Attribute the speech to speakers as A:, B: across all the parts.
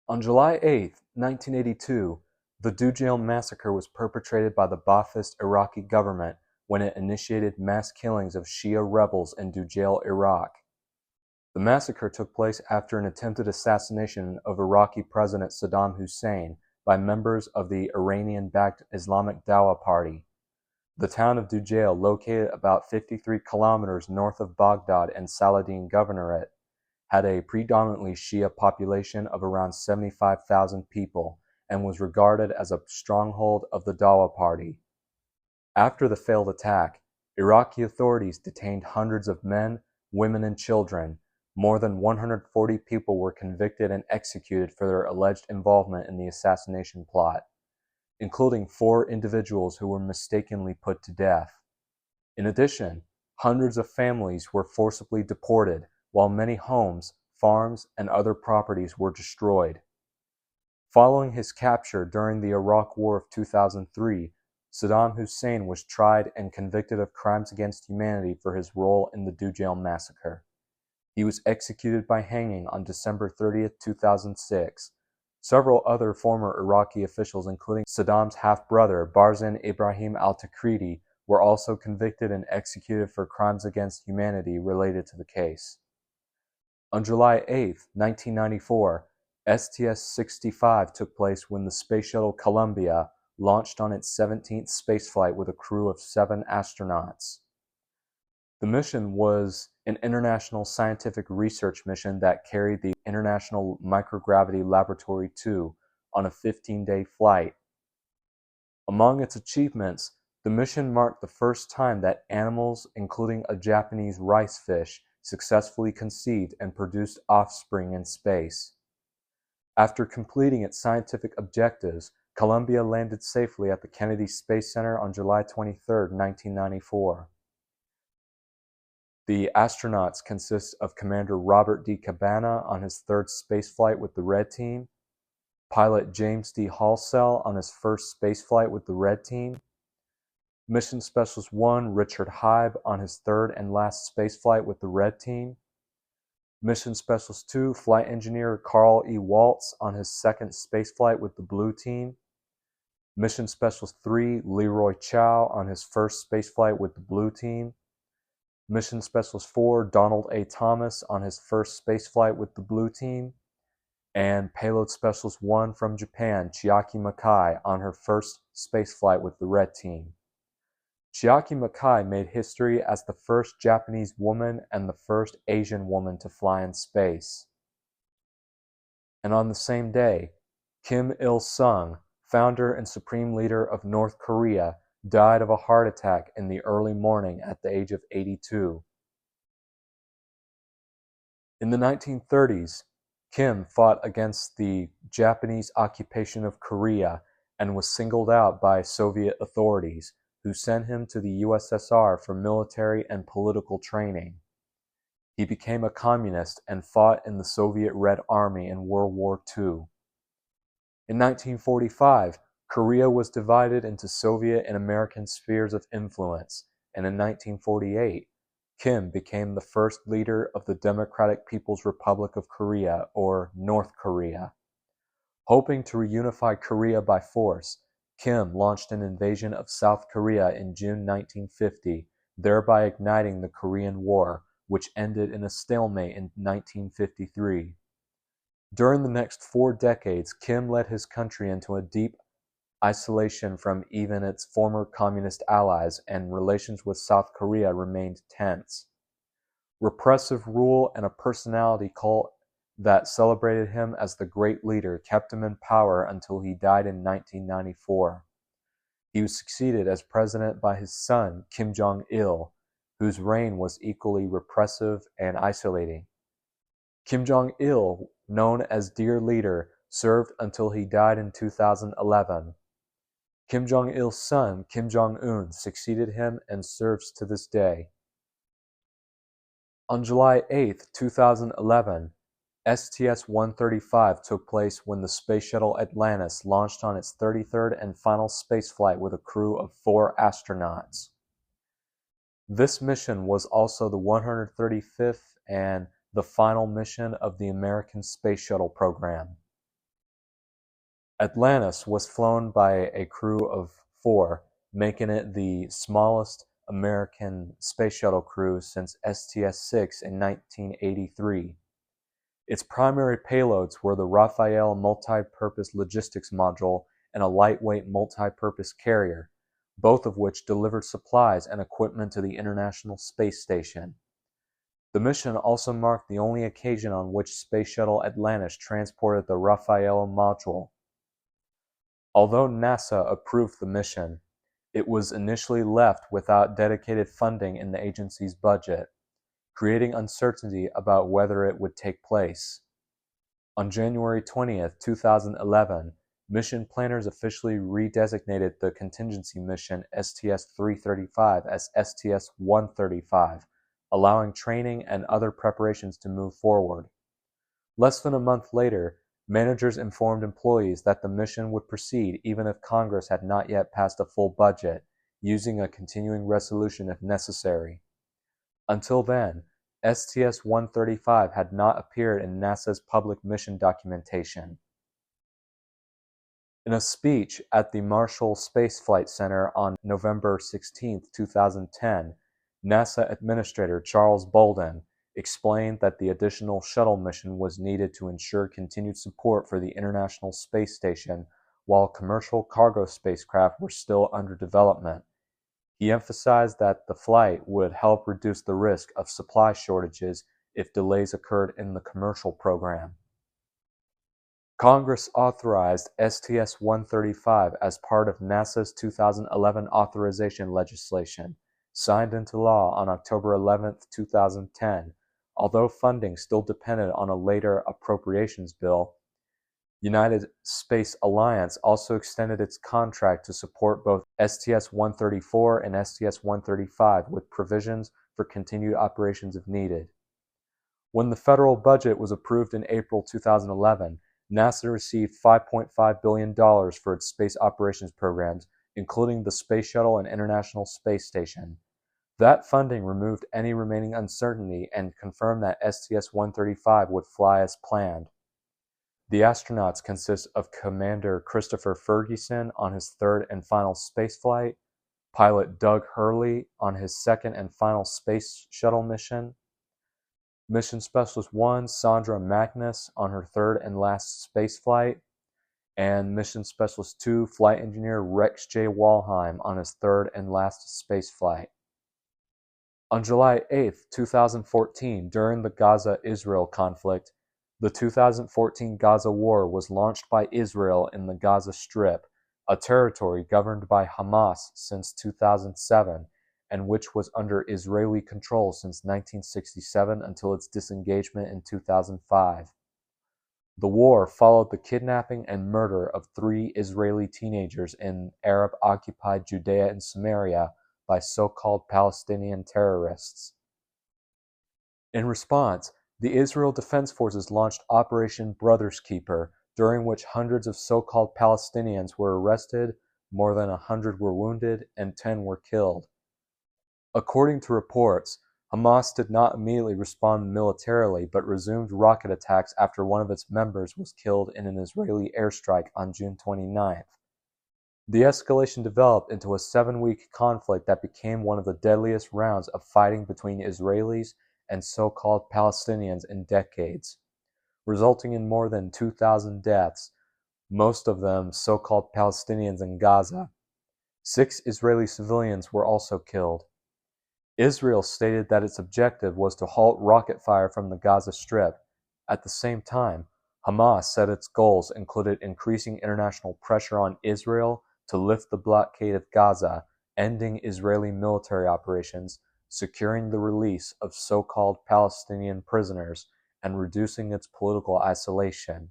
A: On July 8, 1982, the Dujail massacre was perpetrated by the Ba'athist Iraqi government when it initiated mass killings of Shia rebels in Dujail, Iraq. The massacre took place after an attempted assassination of Iraqi President Saddam Hussein by members of the Iranian-backed Islamic Dawah Party. The town of Dujail, located about 53 kilometers north of Baghdad and Saladin Governorate, had a predominantly Shia population of around 75,000 people and was regarded as a stronghold of the Dawah Party. After the failed attack, Iraqi authorities detained hundreds of men, women, and children. More than 140 people were convicted and executed for their alleged involvement in the assassination plot, including 4 individuals who were mistakenly put to death. In addition, hundreds of families were forcibly deported, while many homes, farms, and other properties were destroyed. Following his capture during the Iraq War of 2003, Saddam Hussein was tried and convicted of crimes against humanity for his role in the Dujail massacre. He was executed by hanging on December 30, 2006. Several other former Iraqi officials, including Saddam's half-brother Barzan Ibrahim al-Takriti, were also convicted and executed for crimes against humanity related to the case. On July 8, 1994, STS-65 took place when the Space Shuttle Columbia launched on its 17th spaceflight with a crew of 7 astronauts. The mission was an international scientific research mission that carried the International Microgravity Laboratory 2 on a 15-day flight. Among its achievements, the mission marked the first time that animals, including a Japanese rice fish, successfully conceived and produced offspring in space. After completing its scientific objectives, Columbia landed safely at the Kennedy Space Center on July 23, 1994. The astronauts consist of Commander Robert D. Cabana on his 3rd spaceflight with the Red Team, pilot James D. Halsell on his 1st spaceflight with the Red Team, Mission Specialist 1 Richard Hybe on his 3rd and last spaceflight with the Red Team, Mission Specialist 2 Flight Engineer Carl E. Waltz on his 2nd spaceflight with the Blue Team, Mission Specialist 3 Leroy Chow on his 1st spaceflight with the Blue Team, Mission Specialist 4 Donald A. Thomas on his 1st spaceflight with the Blue Team, and Payload Specialist 1 from Japan, Chiaki Makai, on her 1st spaceflight with the Red Team. Chiaki Makai made history as the first Japanese woman and the first Asian woman to fly in space. And on the same day, Kim Il-sung, founder and supreme leader of North Korea, died of a heart attack in the early morning at the age of 82. In the 1930s, Kim fought against the Japanese occupation of Korea and was singled out by Soviet authorities, who sent him to the USSR for military and political training. He became a communist and fought in the Soviet Red Army in World War II. In 1945, Korea was divided into Soviet and American spheres of influence, and in 1948, Kim became the first leader of the Democratic People's Republic of Korea, or North Korea. Hoping to reunify Korea by force, Kim launched an invasion of South Korea in June 1950, thereby igniting the Korean War, which ended in a stalemate in 1953. During the next 4 decades, Kim led his country into a deep isolation from even its former communist allies, and relations with South Korea remained tense. Repressive rule and a personality cult that celebrated him as the great leader kept him in power until he died in 1994. He was succeeded as president by his son, Kim Jong-il, whose reign was equally repressive and isolating. Kim Jong-il, known as Dear Leader, served until he died in 2011. Kim Jong-il's son, Kim Jong-un, succeeded him and serves to this day. On July 8, 2011, STS-135 took place when the Space Shuttle Atlantis launched on its 33rd and final spaceflight with a crew of 4 astronauts. This mission was also the 135th and the final mission of the American Space Shuttle program. Atlantis was flown by a crew of 4, making it the smallest American space shuttle crew since STS-6 in 1983. Its primary payloads were the Raphael multi-purpose logistics module and a lightweight multi-purpose carrier, both of which delivered supplies and equipment to the International Space Station. The mission also marked the only occasion on which Space Shuttle Atlantis transported the Raphael module. Although NASA approved the mission, it was initially left without dedicated funding in the agency's budget, creating uncertainty about whether it would take place. On January 20th, 2011, mission planners officially redesignated the contingency mission STS-335 as STS-135, allowing training and other preparations to move forward. Less than a month later, managers informed employees that the mission would proceed even if Congress had not yet passed a full budget, using a continuing resolution if necessary. Until then, STS-135 had not appeared in NASA's public mission documentation. In a speech at the Marshall Space Flight Center on November 16, 2010, NASA Administrator Charles Bolden explained that the additional shuttle mission was needed to ensure continued support for the International Space Station while commercial cargo spacecraft were still under development. He emphasized that the flight would help reduce the risk of supply shortages if delays occurred in the commercial program. Congress authorized STS-135 as part of NASA's 2011 authorization legislation, signed into law on October 11, 2010. Although funding still depended on a later appropriations bill, United Space Alliance also extended its contract to support both STS-134 and STS-135 with provisions for continued operations if needed. When the federal budget was approved in April 2011, NASA received $5.5 billion for its space operations programs, including the Space Shuttle and International Space Station. That funding removed any remaining uncertainty and confirmed that STS-135 would fly as planned. The astronauts consist of Commander Christopher Ferguson on his third and final spaceflight, pilot Doug Hurley on his second and final space shuttle mission, Mission Specialist 1 Sandra Magnus on her third and last spaceflight, and Mission Specialist 2 Flight Engineer Rex J. Walheim on his third and last spaceflight. On July 8, 2014, during the Gaza-Israel conflict, the 2014 Gaza War was launched by Israel in the Gaza Strip, a territory governed by Hamas since 2007 and which was under Israeli control since 1967 until its disengagement in 2005. The war followed the kidnapping and murder of 3 Israeli teenagers in Arab-occupied Judea and Samaria by so-called Palestinian terrorists. In response, the Israel Defense Forces launched Operation Brother's Keeper, during which hundreds of so-called Palestinians were arrested, more than 100 were wounded, and 10 were killed. According to reports, Hamas did not immediately respond militarily but resumed rocket attacks after one of its members was killed in an Israeli airstrike on June 29th. The escalation developed into a 7-week conflict that became one of the deadliest rounds of fighting between Israelis and so-called Palestinians in decades, resulting in more than 2,000 deaths, most of them so-called Palestinians in Gaza. 6 Israeli civilians were also killed. Israel stated that its objective was to halt rocket fire from the Gaza Strip. At the same time, Hamas said its goals included increasing international pressure on Israel to lift the blockade of Gaza, ending Israeli military operations, securing the release of so-called Palestinian prisoners, and reducing its political isolation.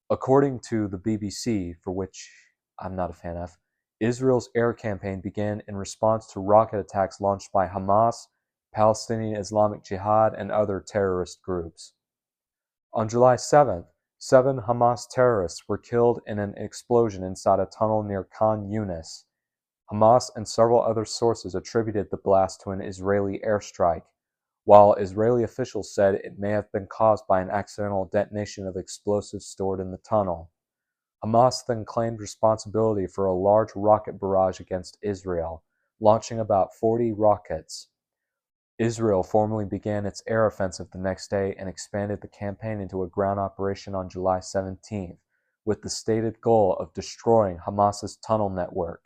A: According to the BBC, for which I'm not a fan of, Israel's air campaign began in response to rocket attacks launched by Hamas, Palestinian Islamic Jihad, and other terrorist groups. On July 7th, 7 Hamas terrorists were killed in an explosion inside a tunnel near Khan Yunis. Hamas and several other sources attributed the blast to an Israeli airstrike, while Israeli officials said it may have been caused by an accidental detonation of explosives stored in the tunnel. Hamas then claimed responsibility for a large rocket barrage against Israel, launching about 40 rockets. Israel formally began its air offensive the next day and expanded the campaign into a ground operation on July 17th, with the stated goal of destroying Hamas's tunnel network.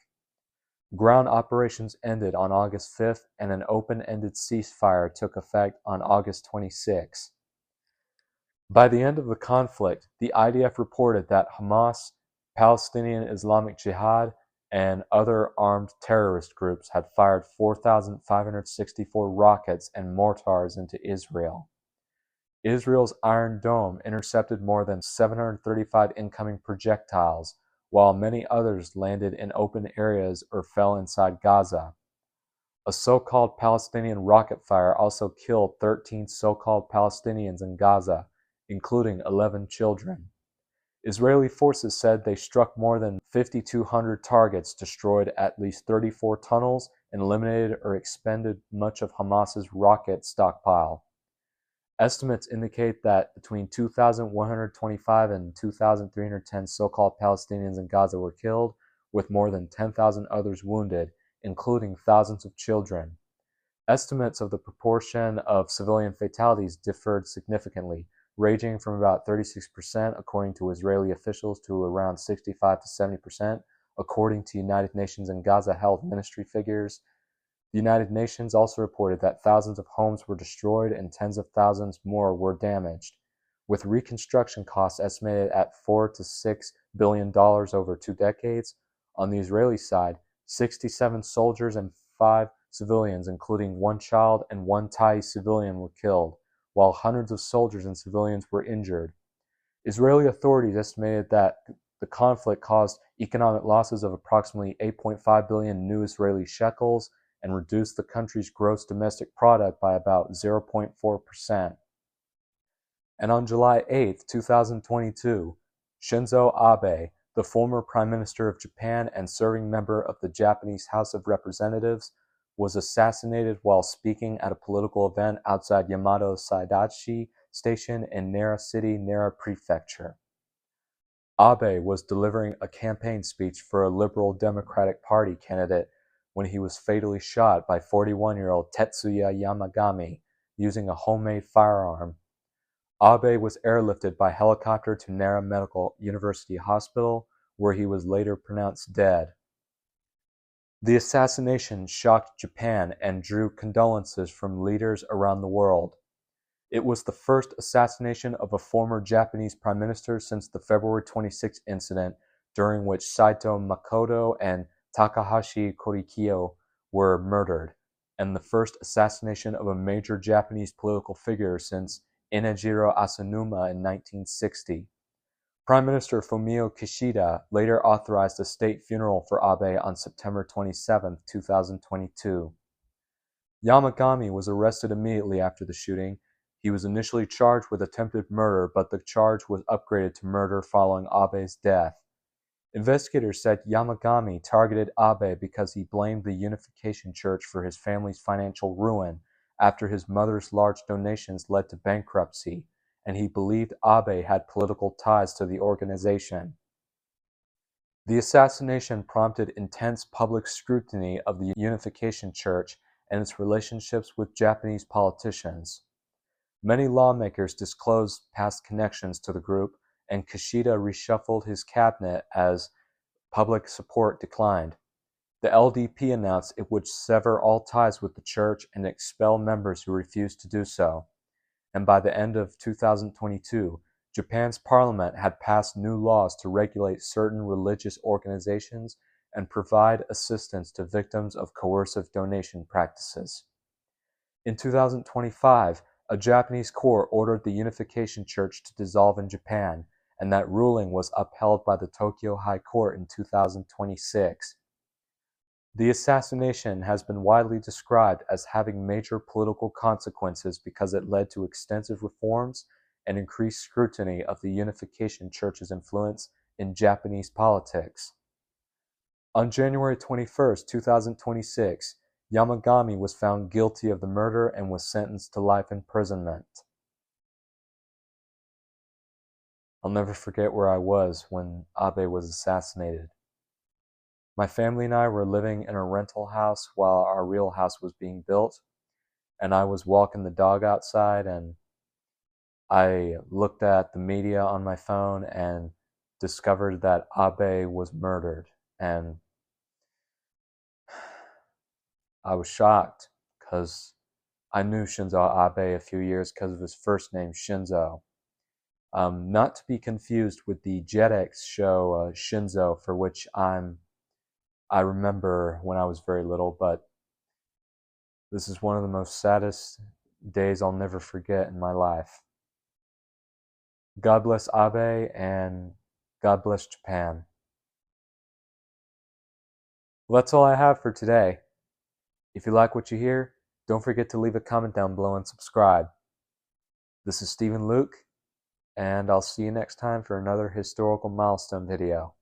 A: Ground operations ended on August 5th, and an open-ended ceasefire took effect on August 26. By the end of the conflict, the IDF reported that Hamas, Palestinian Islamic Jihad, and other armed terrorist groups had fired 4,564 rockets and mortars into Israel. Israel's Iron Dome intercepted more than 735 incoming projectiles, while many others landed in open areas or fell inside Gaza. A so-called Palestinian rocket fire also killed 13 so-called Palestinians in Gaza, including 11 children. Israeli forces said they struck more than 5,200 targets, destroyed at least 34 tunnels, and eliminated or expended much of Hamas's rocket stockpile. Estimates indicate that between 2,125 and 2,310 so-called Palestinians in Gaza were killed, with more than 10,000 others wounded, including thousands of children. Estimates of the proportion of civilian fatalities differed significantly, ranging from about 36% according to Israeli officials to around 65 to 70% according to United Nations and Gaza Health Ministry figures. The United Nations also reported that thousands of homes were destroyed and tens of thousands more were damaged, with reconstruction costs estimated at $4 to $6 billion over 2 decades. On the Israeli side, 67 soldiers and 5 civilians, including 1 child and 1 Thai civilian, were killed, while hundreds of soldiers and civilians were injured. Israeli authorities estimated that the conflict caused economic losses of approximately 8.5 billion new Israeli shekels and reduced the country's gross domestic product by about 0.4%. And on July 8, 2022, Shinzo Abe, the former Prime Minister of Japan and serving member of the Japanese House of Representatives, was assassinated while speaking at a political event outside Yamato Saidachi Station in Nara City, Nara Prefecture. Abe was delivering a campaign speech for a Liberal Democratic Party candidate when he was fatally shot by 41-year-old Tetsuya Yamagami using a homemade firearm. Abe was airlifted by helicopter to Nara Medical University Hospital, where he was later pronounced dead. The assassination shocked Japan and drew condolences from leaders around the world. It was the first assassination of a former Japanese prime minister since the February 26 incident, during which Saito Makoto and Takahashi Korikyo were murdered, and the first assassination of a major Japanese political figure since Inejiro Asanuma in 1960. Prime Minister Fumio Kishida later authorized a state funeral for Abe on September 27, 2022. Yamagami was arrested immediately after the shooting. He was initially charged with attempted murder, but the charge was upgraded to murder following Abe's death. Investigators said Yamagami targeted Abe because he blamed the Unification Church for his family's financial ruin after his mother's large donations led to bankruptcy, and he believed Abe had political ties to the organization. The assassination prompted intense public scrutiny of the Unification Church and its relationships with Japanese politicians. Many lawmakers disclosed past connections to the group, and Kishida reshuffled his cabinet as public support declined. The LDP announced it would sever all ties with the church and expel members who refused to do so. And by the end of 2022, Japan's parliament had passed new laws to regulate certain religious organizations and provide assistance to victims of coercive donation practices. In 2025, a Japanese court ordered the Unification Church to dissolve in Japan, and that ruling was upheld by the Tokyo High Court in 2026. The assassination has been widely described as having major political consequences because it led to extensive reforms and increased scrutiny of the Unification Church's influence in Japanese politics. On January 21, 2026, Yamagami was found guilty of the murder and was sentenced to life imprisonment. I'll never forget where I was when Abe was assassinated. My family and I were living in a rental house while our real house was being built, and I was walking the dog outside, and I looked at the media on my phone and discovered that Abe was murdered, and I was shocked because I knew Shinzo Abe a few years because of his first name, Shinzo. Not to be confused with the JetX show Shinzo, for which I remember when I was very little, but this is one of the most saddest days I'll never forget in my life. God bless Abe and God bless Japan. Well, that's all I have for today. If you like what you hear, don't forget to leave a comment down below and subscribe. This is Stephen Luke, and I'll see you next time for another historical milestone video.